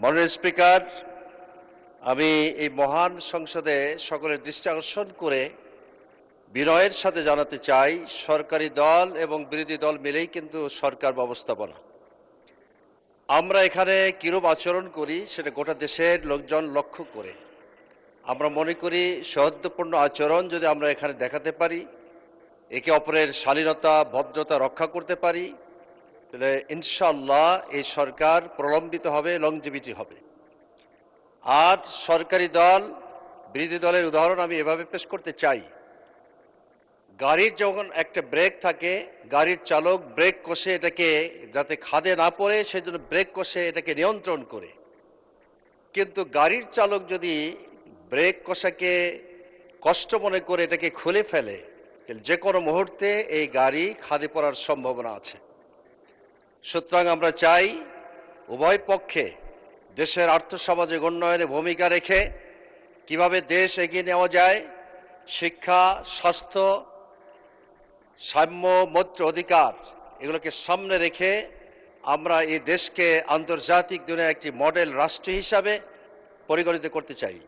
মাননীয় স্পিকার, আমি এই মহান সংসদে সকলের দৃষ্টি আকর্ষণ করে বিনয়ের সাথে জানাতে চাই, সরকারি দল এবং বিরোধী দল মিলেই কিন্তু সরকার ব্যবস্থাপনা। আমরা এখানে কিরূপ আচরণ করি সেটা গোটা দেশের লোকজন লক্ষ্য করে। আমরা মনে করি সৌহার্দ্যপূর্ণ আচরণ যদি আমরা এখানে দেখাতে পারি, একে অপরের শালীনতা ভদ্রতা রক্ষা করতে পারি, তাহলে ইনশাআল্লাহ এই সরকার প্রলম্বিত হবে, লংজিভিটি হবে। আর সরকারি দল বিরোধী দলের উদাহরণ আমি এভাবে পেশ করতে চাই। গাড়ির যখন একটা ব্রেক থাকে, গাড়ির চালক ব্রেক কষে এটাকে যাতে খাদে না পড়ে সেজন্য ব্রেক কষে এটাকে নিয়ন্ত্রণ করে। কিন্তু গাড়ির চালক যদি ব্রেক কষাকে কষ্ট মনে করে এটাকে খুলে ফেলে, যে কোনো মুহূর্তে এই গাড়ি খাদে পড়ার সম্ভাবনা আছে। সুতরাং আমরা চাই উভয় পক্ষে দেশের আর্থসামাজিক উন্নয়নে ভূমিকা রেখে কিভাবে দেশ এগিয়ে নেওয়া যায়, শিক্ষা, স্বাস্থ্য, সাম্য, মৈত্র অধিকার এগুলোকে সামনে রেখে আমরা এই দেশকে আন্তর্জাতিক দুনিয়ায় একটি মডেল রাষ্ট্র হিসাবে পরিগণিত করতে চাই।